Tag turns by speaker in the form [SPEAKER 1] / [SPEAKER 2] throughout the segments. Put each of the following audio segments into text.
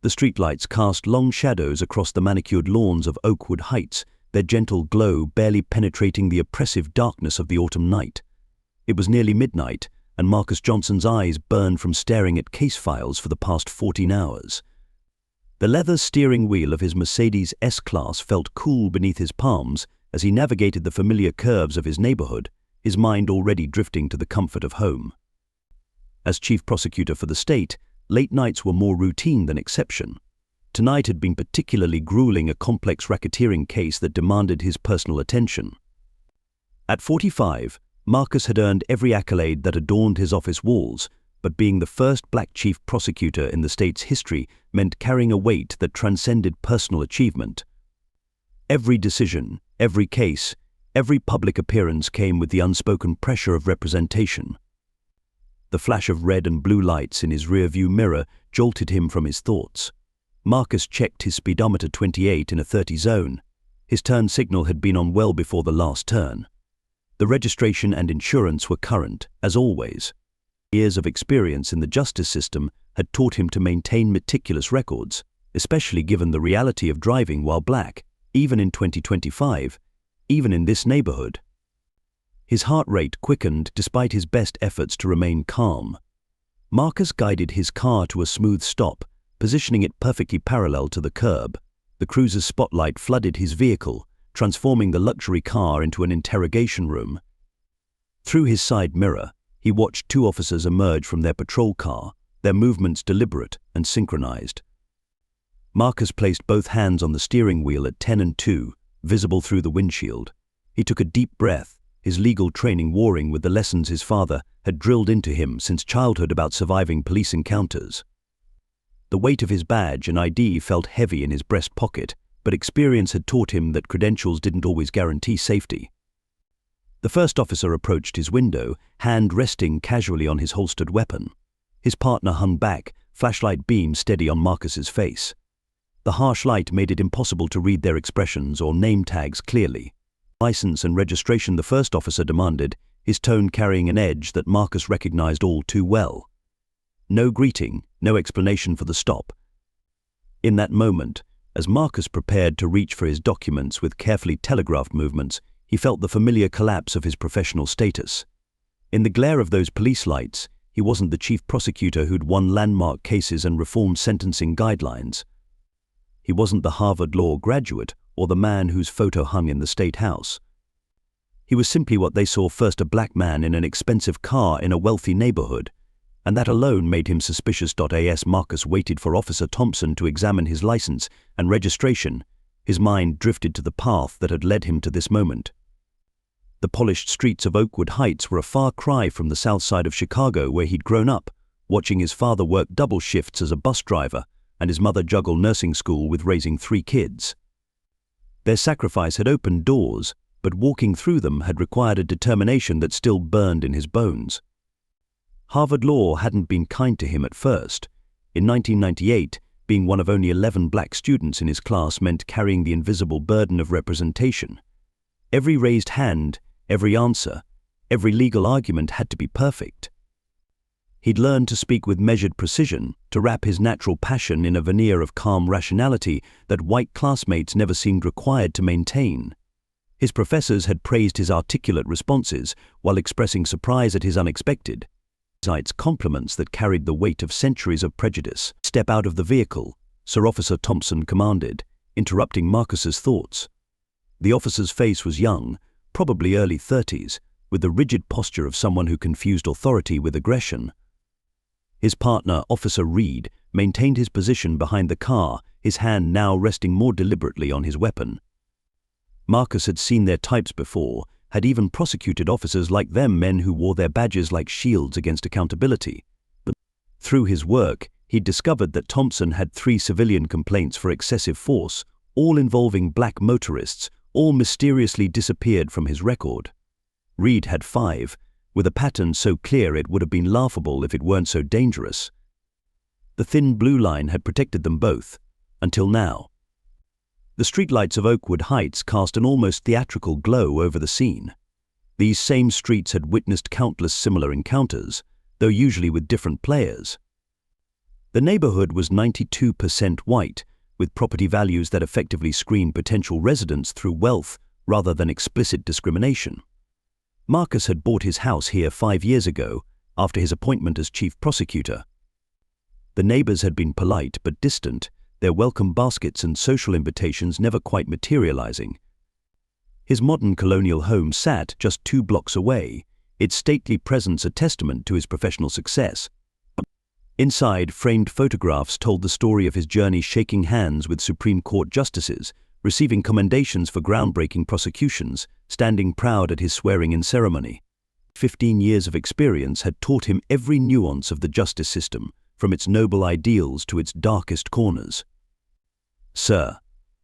[SPEAKER 1] The streetlights cast long shadows across the manicured lawns of Oakwood Heights, their gentle glow barely penetrating the oppressive darkness of the autumn night. It was nearly midnight, and Marcus Johnson's eyes burned from staring at case files for the past 14 hours. The leather steering wheel of his Mercedes S-Class felt cool beneath his palms as he navigated the familiar curves of his neighborhood, his mind already drifting to the comfort of home. As chief prosecutor for the state, late nights were more routine than exception. Tonight had been particularly grueling, a complex racketeering case that demanded his personal attention. At 45, Marcus had earned every accolade that adorned his office walls, but being the first black chief prosecutor in the state's history meant carrying a weight that transcended personal achievement. Every decision, every case, every public appearance came with the unspoken pressure of representation. The flash of red and blue lights in his rearview mirror jolted him from his thoughts. Marcus checked his speedometer 28 in a 30 zone. His turn signal had been on well before the last turn. The registration and insurance were current, as always. Years of experience in the justice system had taught him to maintain meticulous records, especially given the reality of driving while black, even in 2025, even in this neighborhood. His heart rate quickened despite his best efforts to remain calm. Marcus guided his car to a smooth stop, positioning it perfectly parallel to the curb. The cruiser's spotlight flooded his vehicle, transforming the luxury car into an interrogation room. Through his side mirror, he watched two officers emerge from their patrol car, their movements deliberate and synchronized. Marcus placed both hands on the steering wheel at 10 and 2, visible through the windshield. He took a deep breath, his legal training warring with the lessons his father had drilled into him since childhood about surviving police encounters. The weight of his badge and ID felt heavy in his breast pocket, but experience had taught him that credentials didn't always guarantee safety. The first officer approached his window, hand resting casually on his holstered weapon. His partner hung back, flashlight beam steady on Marcus's face. The harsh light made it impossible to read their expressions or name tags clearly. License and registration the first officer demanded, his tone carrying an edge that Marcus recognized all too well. No greeting, no explanation for the stop. In that moment, as Marcus prepared to reach for his documents with carefully telegraphed movements, he felt the familiar collapse of his professional status. In the glare of those police lights, he wasn't the chief prosecutor who'd won landmark cases and reformed sentencing guidelines. He wasn't the Harvard Law graduate or the man whose photo hung in the State House. He was simply what they saw first: a black man in an expensive car in a wealthy neighborhood, and that alone made him suspicious. As Marcus waited for Officer Thompson to examine his license and registration, his mind drifted to the path that had led him to this moment. The polished streets of Oakwood Heights were a far cry from the south side of Chicago where he'd grown up, watching his father work double shifts as a bus driver and his mother juggle nursing school with raising 3 kids. Their sacrifice had opened doors, but walking through them had required a determination that still burned in his bones. Harvard Law hadn't been kind to him at first. In 1998, being one of only 11 black students in his class meant carrying the invisible burden of representation. Every raised hand, every answer, every legal argument had to be perfect. He'd learned to speak with measured precision, to wrap his natural passion in a veneer of calm rationality that white classmates never seemed required to maintain. His professors had praised his articulate responses while expressing surprise at his unexpected compliments that carried the weight of centuries of prejudice. "Step out of the vehicle," Sir Officer Thompson commanded, interrupting Marcus's thoughts. The officer's face was young, probably early 30s, with the rigid posture of someone who confused authority with aggression. His partner, Officer Reed, maintained his position behind the car, his hand now resting more deliberately on his weapon. Marcus had seen their types before, had even prosecuted officers like them, men who wore their badges like shields against accountability. But through his work, he'd discovered that Thompson had 3 civilian complaints for excessive force, all involving black motorists, all mysteriously disappeared from his record. Reed had 5, with a pattern so clear it would have been laughable if it weren't so dangerous. The thin blue line had protected them both, until now. The streetlights of Oakwood Heights cast an almost theatrical glow over the scene. These same streets had witnessed countless similar encounters, though usually with different players. The neighborhood was 92% white, with property values that effectively screened potential residents through wealth rather than explicit discrimination. Marcus had bought his house here 5 years ago, after his appointment as chief prosecutor. The neighbors had been polite but distant, their welcome baskets and social invitations never quite materializing. His modern colonial home sat just 2 blocks away, its stately presence a testament to his professional success. Inside, framed photographs told the story of his journey shaking hands with Supreme Court justices, receiving commendations for groundbreaking prosecutions, standing proud at his swearing-in ceremony. 15 years of experience had taught him every nuance of the justice system, from its noble ideals to its darkest corners. "Sir,"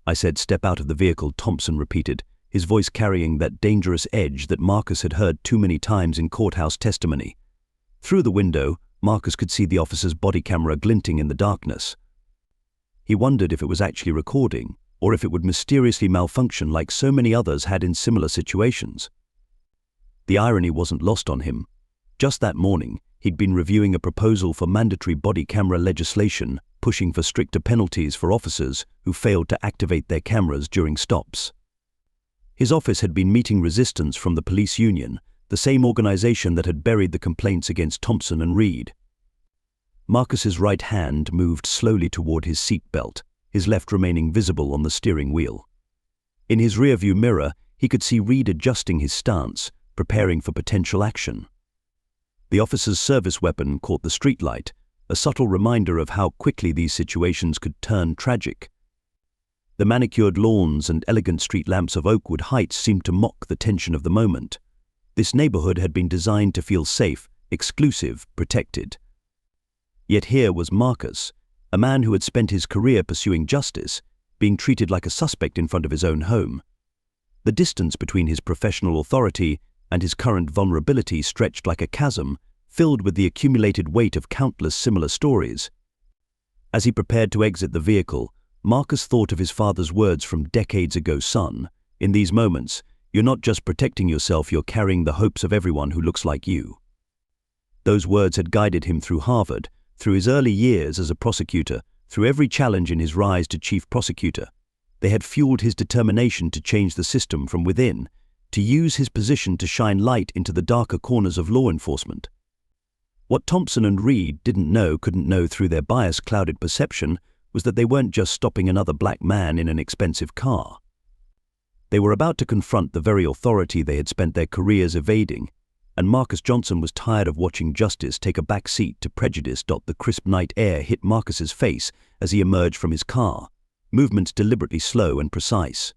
[SPEAKER 1] I said. "Step out of the vehicle," Thompson repeated, his voice carrying that dangerous edge that Marcus had heard too many times in courthouse testimony. Through the window, Marcus could see the officer's body camera glinting in the darkness. He wondered if it was actually recording, or if it would mysteriously malfunction like so many others had in similar situations. The irony wasn't lost on him. Just that morning, he'd been reviewing a proposal for mandatory body camera legislation, pushing for stricter penalties for officers who failed to activate their cameras during stops. His office had been meeting resistance from the police union, the same organization that had buried the complaints against Thompson and Reed. Marcus's right hand moved slowly toward his seat belt, his left remaining visible on the steering wheel. In his rearview mirror, he could see Reed adjusting his stance, preparing for potential action. The officer's service weapon caught the streetlight, a subtle reminder of how quickly these situations could turn tragic. The manicured lawns and elegant street lamps of Oakwood Heights seemed to mock the tension of the moment. This neighborhood had been designed to feel safe, exclusive, protected. Yet here was Marcus, a man who had spent his career pursuing justice, being treated like a suspect in front of his own home. The distance between his professional authority and his current vulnerability stretched like a chasm, filled with the accumulated weight of countless similar stories. As he prepared to exit the vehicle, Marcus thought of his father's words from decades ago. "Son, in these moments, you're not just protecting yourself, you're carrying the hopes of everyone who looks like you." Those words had guided him through Harvard, through his early years as a prosecutor, through every challenge in his rise to chief prosecutor. They had fueled his determination to change the system from within, to use his position to shine light into the darker corners of law enforcement. What Thompson and Reed couldn't know through their bias-clouded perception was that they weren't just stopping another black man in an expensive car. They were about to confront the very authority they had spent their careers evading, and Marcus Johnson was tired of watching justice take a back seat to prejudice. The crisp night air hit Marcus's face as he emerged from his car, movements deliberately slow and precise.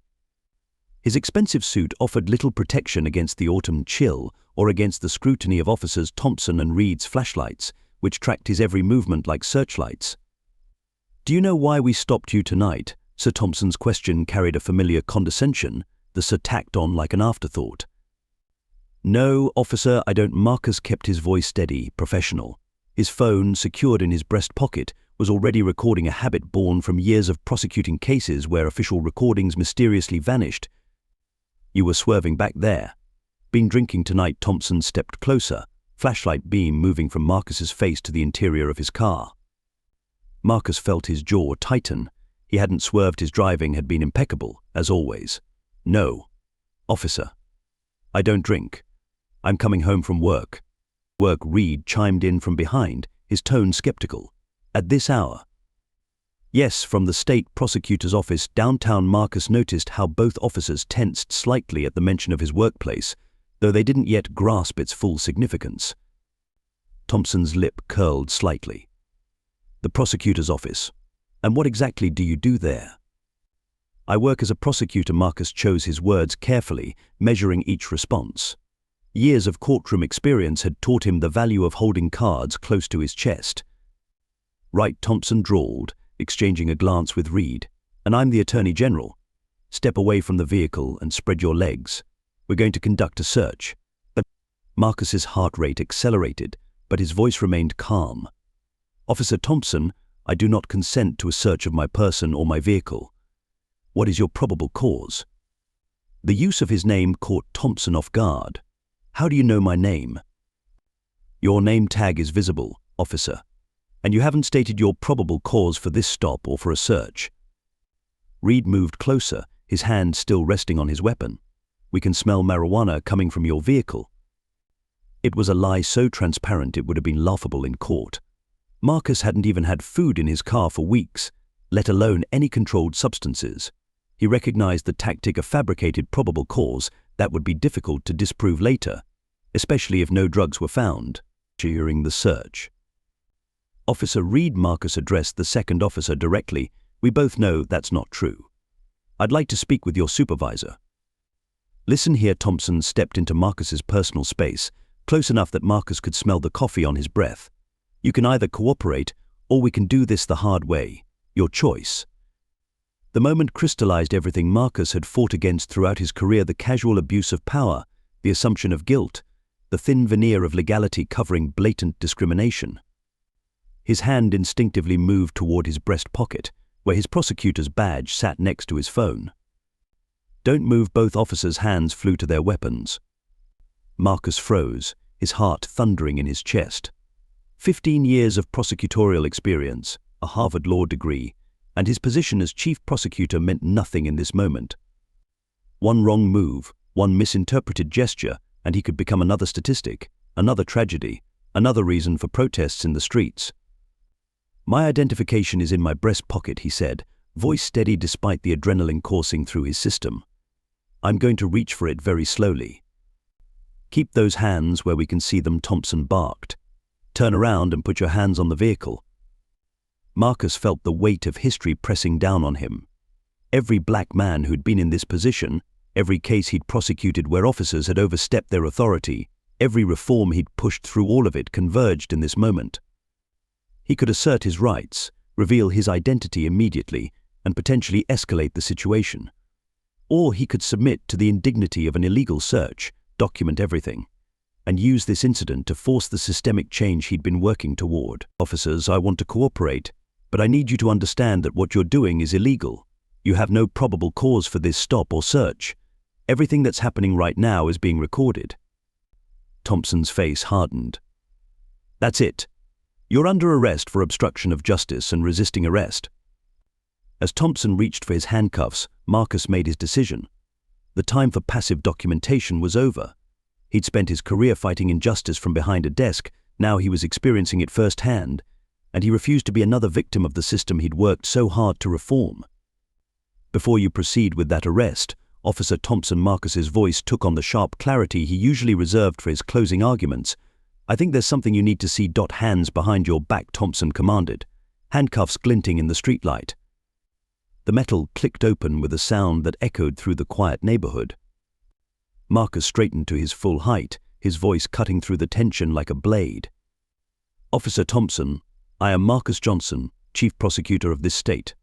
[SPEAKER 1] His expensive suit offered little protection against the autumn chill or against the scrutiny of officers Thompson and Reed's flashlights, which tracked his every movement like searchlights. "Do you know why we stopped you tonight?" Sir Thompson's question carried a familiar condescension, the sir tacked on like an afterthought. "No, officer, I don't." Marcus kept his voice steady, professional. His phone, secured in his breast pocket, was already recording a habit born from years of prosecuting cases where official recordings mysteriously vanished. "You were swerving back there." "Been drinking tonight." Thompson stepped closer, flashlight beam moving from Marcus's face to the interior of his car. Marcus felt his jaw tighten. He hadn't swerved, his driving had been impeccable, as always. "No, officer. I don't drink. I'm coming home from work." "Work?" Reed chimed in from behind, his tone skeptical. "At this hour?" "Yes, from the state prosecutor's office downtown." Marcus noticed how both officers tensed slightly at the mention of his workplace, though they didn't yet grasp its full significance. Thompson's lip curled slightly. "The prosecutor's office. And what exactly do you do there?" "I work as a prosecutor." Marcus chose his words carefully, measuring each response. Years of courtroom experience had taught him the value of holding cards close to his chest. "Right," Thompson drawled, exchanging a glance with Reed. "And I'm the Attorney General. Step away from the vehicle and spread your legs. We're going to conduct a search." But Marcus's heart rate accelerated, but his voice remained calm. "Officer Thompson, I do not consent to a search of my person or my vehicle." "What is your probable cause?" The use of his name caught Thompson off guard. "How do you know my name?" "Your name tag is visible, officer." And you haven't stated your probable cause for this stop or for a search. Reed moved closer, his hand still resting on his weapon. We can smell marijuana coming from your vehicle. It was a lie so transparent it would have been laughable in court. Marcus hadn't even had food in his car for weeks, let alone any controlled substances. He recognized the tactic of fabricated probable cause that would be difficult to disprove later, especially if no drugs were found during the search. Officer Reed, Marcus addressed the second officer directly. We both know that's not true. I'd like to speak with your supervisor. Listen here. Thompson stepped into Marcus's personal space, close enough that Marcus could smell the coffee on his breath. You can either cooperate, or we can do this the hard way. Your choice. The moment crystallized everything Marcus had fought against throughout his career: the casual abuse of power, the assumption of guilt, the thin veneer of legality covering blatant discrimination. His hand instinctively moved toward his breast pocket, where his prosecutor's badge sat next to his phone. Don't move. Both officers' hands flew to their weapons. Marcus froze, his heart thundering in his chest. 15 years of prosecutorial experience, a Harvard law degree, and his position as chief prosecutor meant nothing in this moment. One wrong move, one misinterpreted gesture, and he could become another statistic, another tragedy, another reason for protests in the streets. My identification is in my breast pocket, he said, voice steady despite the adrenaline coursing through his system. I'm going to reach for it very slowly. Keep those hands where we can see them, Thompson barked. Turn around and put your hands on the vehicle. Marcus felt the weight of history pressing down on him. Every black man who'd been in this position, every case he'd prosecuted where officers had overstepped their authority, every reform he'd pushed through, all of it converged in this moment. He could assert his rights, reveal his identity immediately, and potentially escalate the situation. Or he could submit to the indignity of an illegal search, document everything, and use this incident to force the systemic change he'd been working toward. Officers, I want to cooperate, but I need you to understand that what you're doing is illegal. You have no probable cause for this stop or search. Everything that's happening right now is being recorded. Thompson's face hardened. That's it. You're under arrest for obstruction of justice and resisting arrest. As Thompson reached for his handcuffs, Marcus made his decision. The time for passive documentation was over. He'd spent his career fighting injustice from behind a desk. Now he was experiencing it firsthand, and he refused to be another victim of the system he'd worked so hard to reform. Before you proceed with that arrest, Officer Thompson, Marcus's voice took on the sharp clarity he usually reserved for his closing arguments. I think there's something you need to see. Hands behind your back, Thompson commanded, handcuffs glinting in the streetlight. The metal clicked open with a sound that echoed through the quiet neighborhood. Marcus straightened to his full height, his voice cutting through the tension like a blade. Officer Thompson, I am Marcus Johnson, Chief Prosecutor of this state.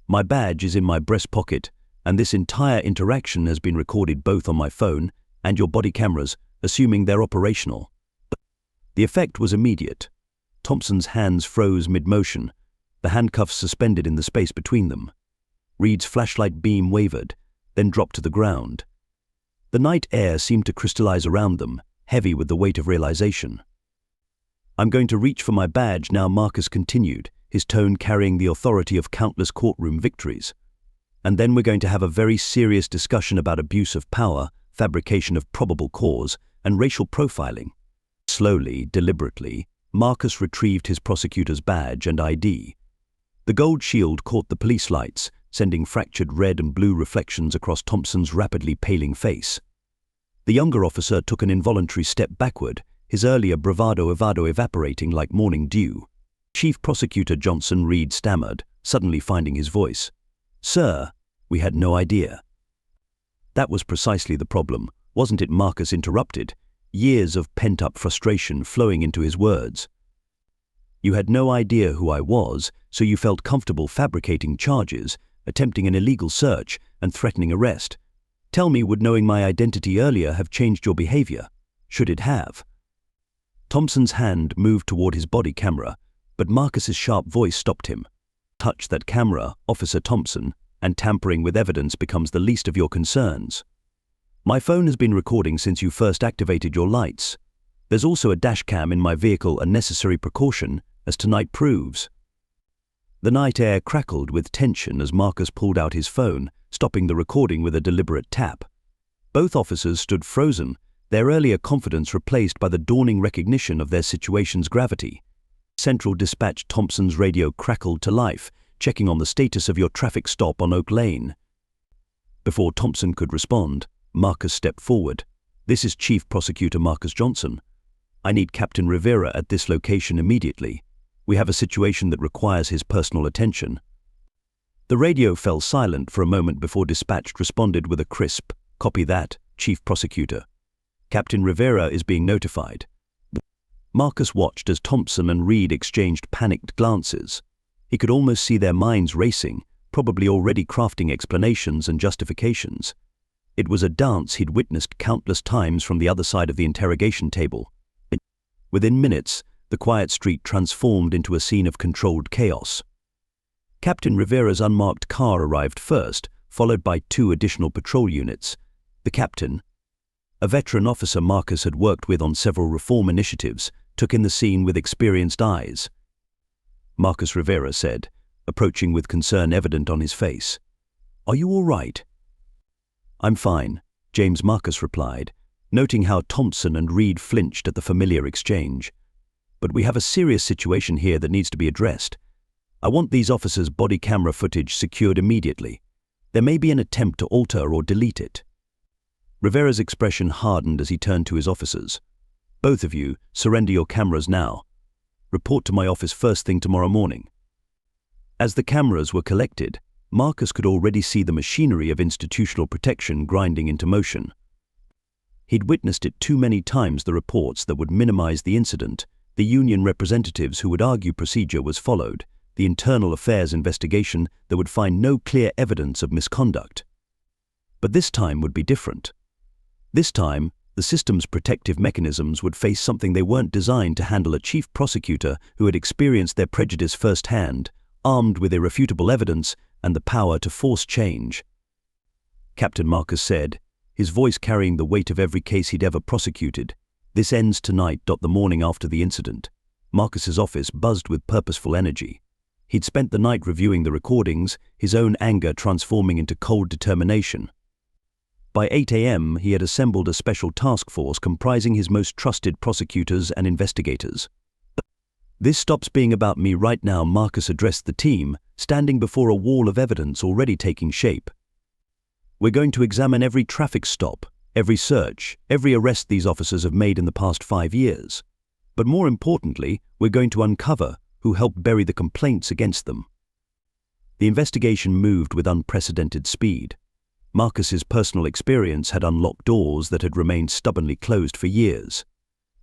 [SPEAKER 1] My badge is in my breast pocket, and this entire interaction has been recorded both on my phone and your body cameras, assuming they're operational. The effect was immediate. Thompson's hands froze mid-motion, the handcuffs suspended in the space between them. Reed's flashlight beam wavered, then dropped to the ground. The night air seemed to crystallize around them, heavy with the weight of realization. I'm going to reach for my badge now, Marcus continued, his tone carrying the authority of countless courtroom victories. And then we're going to have a very serious discussion about abuse of power, fabrication of probable cause, and racial profiling. Slowly, deliberately, Marcus retrieved his prosecutor's badge and ID. The gold shield caught the police lights, sending fractured red and blue reflections across Thompson's rapidly paling face. The younger officer took an involuntary step backward, his earlier bravado evaporating like morning dew. Chief Prosecutor Johnson, Reed stammered, suddenly finding his voice. Sir, we had no idea. That was precisely the problem, wasn't it? Marcus interrupted, years of pent-up frustration flowing into his words. You had no idea who I was, so you felt comfortable fabricating charges, attempting an illegal search, and threatening arrest. Tell me, would knowing my identity earlier have changed your behavior? Should it have? Thompson's hand moved toward his body camera, but Marcus's sharp voice stopped him. Touch that camera, Officer Thompson, and tampering with evidence becomes the least of your concerns. My phone has been recording since you first activated your lights. There's also a dash cam in my vehicle, a necessary precaution, as tonight proves. The night air crackled with tension as Marcus pulled out his phone, stopping the recording with a deliberate tap. Both officers stood frozen, their earlier confidence replaced by the dawning recognition of their situation's gravity. Central Dispatch Thompson's radio crackled to life, checking on the status of your traffic stop on Oak Lane. Before Thompson could respond, Marcus stepped forward. "This is Chief Prosecutor Marcus Johnson. I need Captain Rivera at this location immediately. We have a situation that requires his personal attention." The radio fell silent for a moment before Dispatch responded with a crisp, "Copy that, Chief Prosecutor. Captain Rivera is being notified." Marcus watched as Thompson and Reed exchanged panicked glances. He could almost see their minds racing, probably already crafting explanations and justifications. It was a dance he'd witnessed countless times from the other side of the interrogation table. Within minutes, the quiet street transformed into a scene of controlled chaos. Captain Rivera's unmarked car arrived first, followed by 2 additional patrol units. The captain, a veteran officer Marcus had worked with on several reform initiatives, took in the scene with experienced eyes. Marcus Rivera said, approaching with concern evident on his face, "Are you all right?" "I'm fine," James Marcus replied, noting how Thompson and Reed flinched at the familiar exchange. "But we have a serious situation here that needs to be addressed. I want these officers' body camera footage secured immediately. There may be an attempt to alter or delete it." Rivera's expression hardened as he turned to his officers. "Both of you, surrender your cameras now. Report to my office first thing tomorrow morning." As the cameras were collected, Marcus could already see the machinery of institutional protection grinding into motion. He'd witnessed it too many times, the reports that would minimize the incident, the union representatives who would argue procedure was followed, the internal affairs investigation that would find no clear evidence of misconduct. But this time would be different. This time, the system's protective mechanisms would face something they weren't designed to handle: a chief prosecutor who had experienced their prejudice firsthand, armed with irrefutable evidence and the power to force change. Captain Marcus said, his voice carrying the weight of every case he'd ever prosecuted, "This ends tonight." The morning after the incident, Marcus's office buzzed with purposeful energy. He'd spent the night reviewing the recordings, his own anger transforming into cold determination. By 8 a.m., he had assembled a special task force comprising his most trusted prosecutors and investigators. "This stops being about me right now," Marcus addressed the team, standing before a wall of evidence already taking shape. "We're going to examine every traffic stop, every search, every arrest these officers have made in the past 5 years. But more importantly, we're going to uncover who helped bury the complaints against them." The investigation moved with unprecedented speed. Marcus's personal experience had unlocked doors that had remained stubbornly closed for years.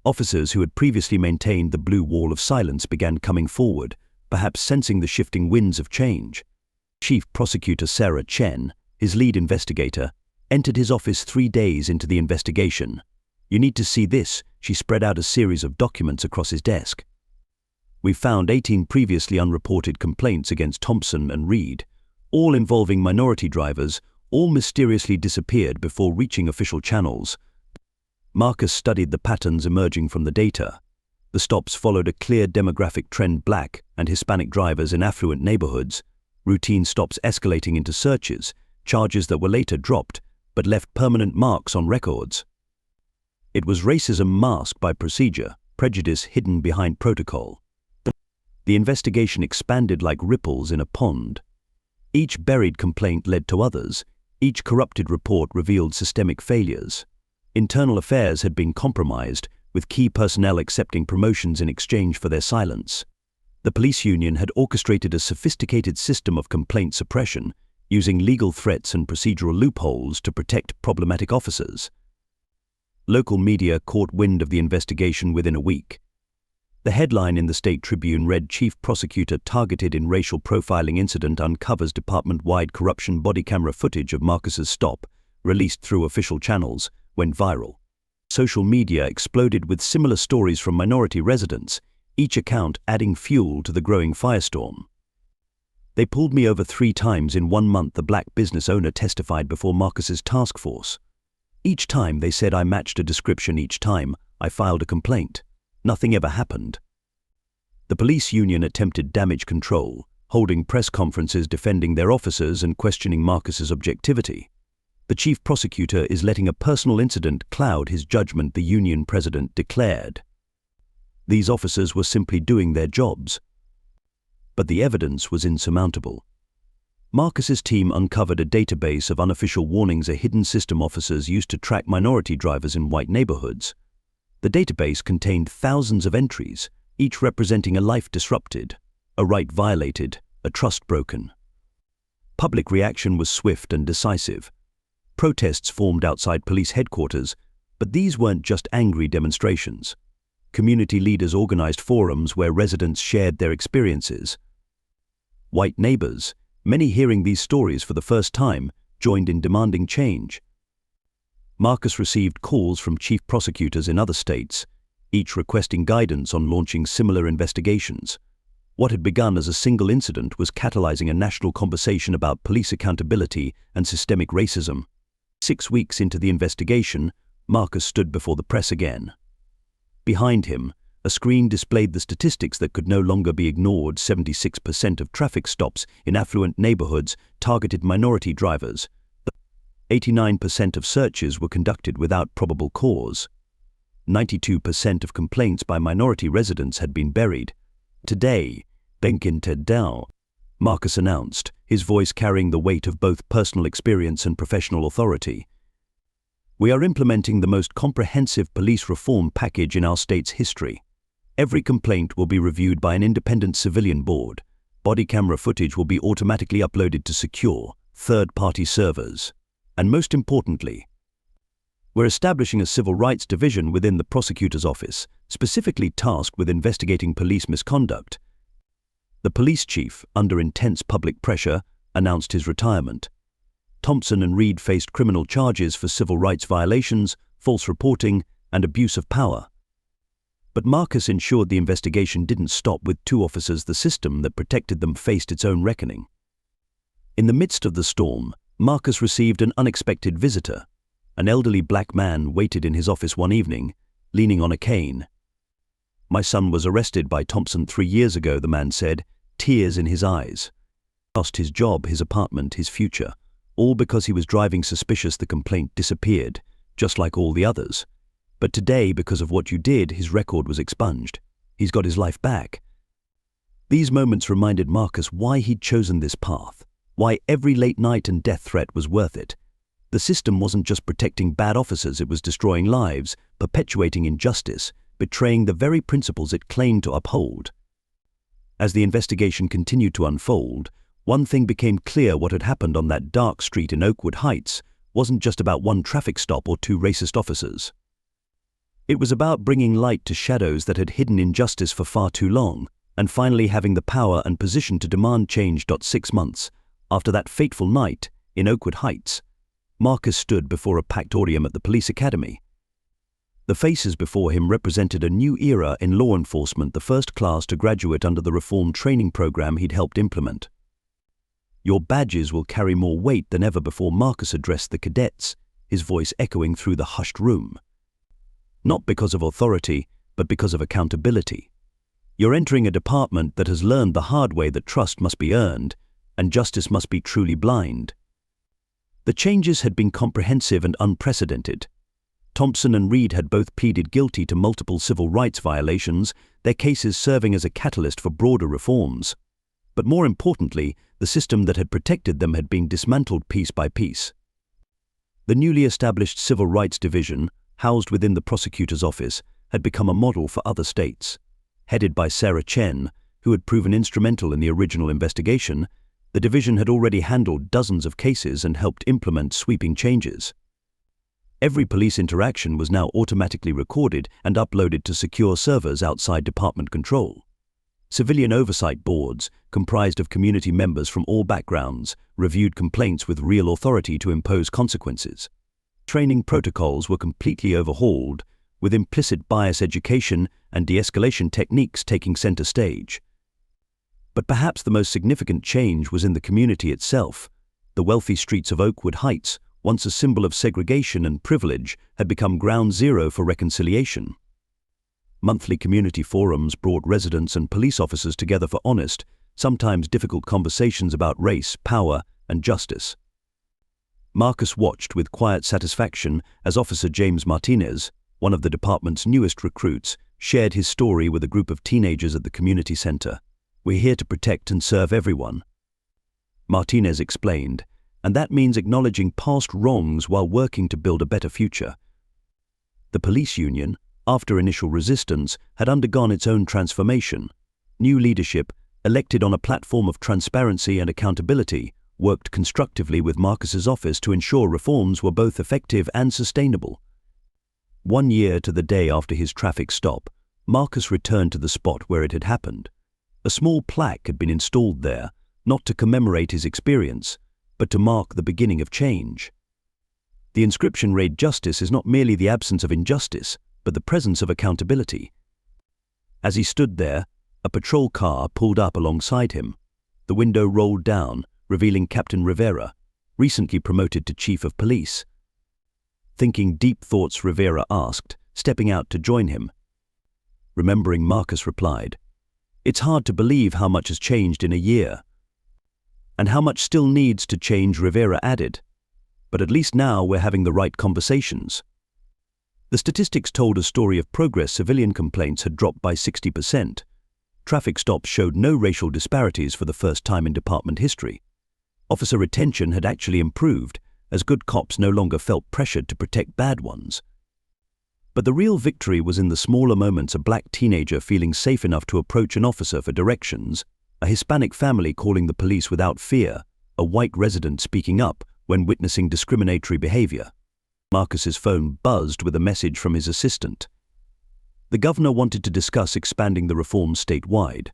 [SPEAKER 1] Officers who had previously maintained the blue wall of silence began coming forward, perhaps sensing the shifting winds of change. Chief Prosecutor Sarah Chen, his lead investigator, entered his office 3 days into the investigation. "You need to see this." She spread out a series of documents across his desk. "We found 18 previously unreported complaints against Thompson and Reed, all involving minority drivers. All mysteriously disappeared before reaching official channels." Marcus studied the patterns emerging from the data. The stops followed a clear demographic trend: Black and Hispanic drivers in affluent neighborhoods, routine stops escalating into searches, charges that were later dropped but left permanent marks on records. It was racism masked by procedure, prejudice hidden behind protocol. The investigation expanded like ripples in a pond. Each buried complaint led to others. Each corrupted report revealed systemic failures. Internal affairs had been compromised, with key personnel accepting promotions in exchange for their silence. The police union had orchestrated a sophisticated system of complaint suppression, using legal threats and procedural loopholes to protect problematic officers. Local media caught wind of the investigation within a week. The headline in the State Tribune read, "Chief Prosecutor Targeted in Racial Profiling Incident Uncovers Department-Wide Corruption." Body camera footage of Marcus's stop, released through official channels, went viral. Social media exploded with similar stories from minority residents, each account adding fuel to the growing firestorm. "They pulled me over 3 times in 1 month," the black business owner testified before Marcus's task force. "Each time they said I matched a description. Each time I filed a complaint. Nothing ever happened." The police union attempted damage control, holding press conferences defending their officers and questioning Marcus's objectivity. The chief prosecutor is letting a personal incident cloud his judgment, the union president declared. These officers were simply doing their jobs. But the evidence was insurmountable. Marcus's team uncovered a database of unofficial warnings a hidden system officers used to track minority drivers in white neighborhoods. The database contained thousands of entries, each representing a life disrupted, a right violated, a trust broken. Public reaction was swift and decisive. Protests formed outside police headquarters, but these weren't just angry demonstrations. Community leaders organized forums where residents shared their experiences. White neighbors, many hearing these stories for the first time, joined in demanding change. Marcus received calls from chief prosecutors in other states, each requesting guidance on launching similar investigations. What had begun as a single incident was catalyzing a national conversation about police accountability and systemic racism. 6 weeks into the investigation, Marcus stood before the press again. Behind him, a screen displayed the statistics that could no longer be ignored. 76% of traffic stops in affluent neighborhoods targeted minority drivers. 89% of searches were conducted without probable cause. 92% of complaints by minority residents had been buried. Today, Benkin-Tedao, Marcus announced, his voice carrying the weight of both personal experience and professional authority. We are implementing the most comprehensive police reform package in our state's history. Every complaint will be reviewed by an independent civilian board. Body camera footage will be automatically uploaded to secure, third-party servers. And most importantly, we're establishing a civil rights division within the prosecutor's office, specifically tasked with investigating police misconduct. The police chief, under intense public pressure, announced his retirement. Thompson and Reed faced criminal charges for civil rights violations, false reporting, and abuse of power. But Marcus ensured the investigation didn't stop with 2 officers. The system that protected them faced its own reckoning. In the midst of the storm, Marcus received an unexpected visitor. An elderly black man waited in his office one evening, leaning on a cane. "My son was arrested by Thompson 3 years ago," the man said, tears in his eyes. Lost his job, his apartment, his future, all because he was driving suspicious. The complaint disappeared, just like all the others. But today, because of what you did, his record was expunged. He's got his life back. These moments reminded Marcus why he'd chosen this path, why every late night and death threat was worth it. The system wasn't just protecting bad officers, it was destroying lives, perpetuating injustice, betraying the very principles it claimed to uphold. As the investigation continued to unfold, one thing became clear: what had happened on that dark street in Oakwood Heights wasn't just about one traffic stop or 2 racist officers. It was about bringing light to shadows that had hidden injustice for far too long, and finally having the power and position to demand change. 6 months after that fateful night in Oakwood Heights, Marcus stood before a packed auditorium at the police academy. The faces before him represented a new era in law enforcement, the first class to graduate under the reform training program he'd helped implement. "Your badges will carry more weight than ever before," Marcus addressed the cadets, his voice echoing through the hushed room. "Not because of authority, but because of accountability. You're entering a department that has learned the hard way that trust must be earned, and justice must be truly blind." The changes had been comprehensive and unprecedented. Thompson and Reed had both pleaded guilty to multiple civil rights violations, their cases serving as a catalyst for broader reforms. But more importantly, the system that had protected them had been dismantled piece by piece. The newly established Civil Rights Division, housed within the prosecutor's office, had become a model for other states. Headed by Sarah Chen, who had proven instrumental in the original investigation, the division had already handled dozens of cases and helped implement sweeping changes. Every police interaction was now automatically recorded and uploaded to secure servers outside department control. Civilian oversight boards, comprised of community members from all backgrounds, reviewed complaints with real authority to impose consequences. Training protocols were completely overhauled, with implicit bias education and de-escalation techniques taking center stage. But perhaps the most significant change was in the community itself. The wealthy streets of Oakwood Heights, once a symbol of segregation and privilege, had become ground zero for reconciliation. Monthly community forums brought residents and police officers together for honest, sometimes difficult conversations about race, power, and justice. Marcus watched with quiet satisfaction as Officer James Martinez, one of the department's newest recruits, shared his story with a group of teenagers at the community center. "We're here to protect and serve everyone," Martinez explained, "and that means acknowledging past wrongs while working to build a better future." The police union, after initial resistance, had undergone its own transformation. New leadership, elected on a platform of transparency and accountability, worked constructively with Marcus's office to ensure reforms were both effective and sustainable. 1 year to the day after his traffic stop, Marcus returned to the spot where it had happened. A small plaque had been installed there, not to commemorate his experience, but to mark the beginning of change. The inscription read, "Justice is not merely the absence of injustice, but the presence of accountability." As he stood there, a patrol car pulled up alongside him. The window rolled down, revealing Captain Rivera, recently promoted to Chief of Police. Thinking deep thoughts, Rivera asked, stepping out to join him. Remembering, Marcus replied, "It's hard to believe how much has changed in a year." "And how much still needs to change," Rivera added. "But at least now we're having the right conversations." The statistics told a story of progress. Civilian complaints had dropped by 60%. Traffic stops showed no racial disparities for the first time in department history. Officer retention had actually improved, as good cops no longer felt pressured to protect bad ones. But the real victory was in the smaller moments: a black teenager feeling safe enough to approach an officer for directions, a Hispanic family calling the police without fear, a white resident speaking up when witnessing discriminatory behavior. Marcus's phone buzzed with a message from his assistant. The governor wanted to discuss expanding the reforms statewide.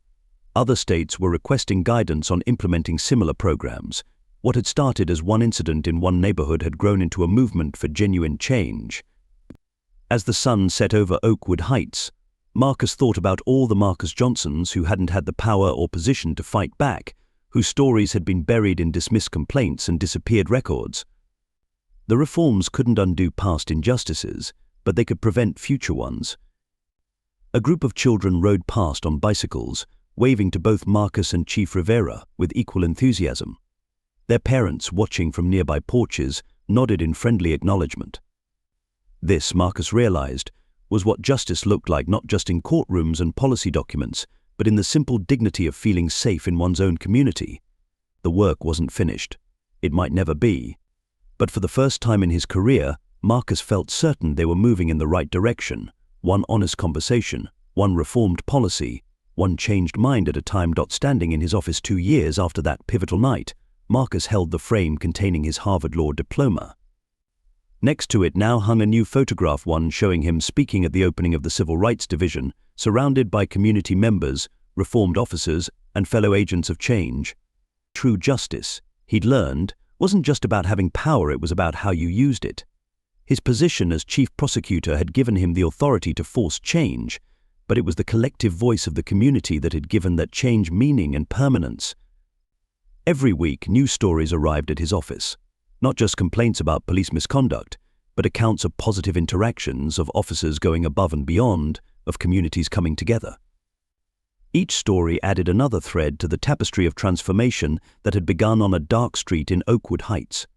[SPEAKER 1] Other states were requesting guidance on implementing similar programs. What had started as one incident in one neighborhood had grown into a movement for genuine change. As the sun set over Oakwood Heights, Marcus thought about all the Marcus Johnsons who hadn't had the power or position to fight back, whose stories had been buried in dismissed complaints and disappeared records. The reforms couldn't undo past injustices, but they could prevent future ones. A group of children rode past on bicycles, waving to both Marcus and Chief Rivera with equal enthusiasm. Their parents, watching from nearby porches, nodded in friendly acknowledgement. This, Marcus realized, was what justice looked like, not just in courtrooms and policy documents, but in the simple dignity of feeling safe in one's own community. The work wasn't finished. It might never be. But for the first time in his career, Marcus felt certain they were moving in the right direction. One honest conversation, one reformed policy, one changed mind at a time. Standing in his office 2 years after that pivotal night, Marcus held the frame containing his Harvard Law diploma. Next to it now hung a new photograph, one showing him speaking at the opening of the Civil Rights Division, surrounded by community members, reformed officers, and fellow agents of change. True justice, he'd learned, wasn't just about having power, it was about how you used it. His position as Chief Prosecutor had given him the authority to force change, but it was the collective voice of the community that had given that change meaning and permanence. Every week, new stories arrived at his office. Not just complaints about police misconduct, but accounts of positive interactions, of officers going above and beyond, of communities coming together. Each story added another thread to the tapestry of transformation that had begun on a dark street in Oakwood Heights.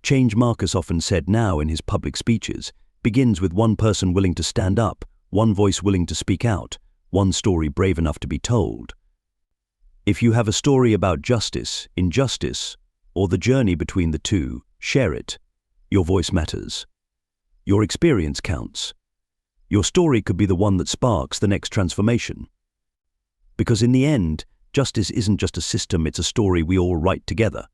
[SPEAKER 1] Change, Marcus often said now in his public speeches, begins with one person willing to stand up, one voice willing to speak out, one story brave enough to be told. If you have a story about justice, injustice, or the journey between the two, share it. Your voice matters. Your experience counts. Your story could be the one that sparks the next transformation. Because in the end, justice isn't just a system, it's a story we all write together.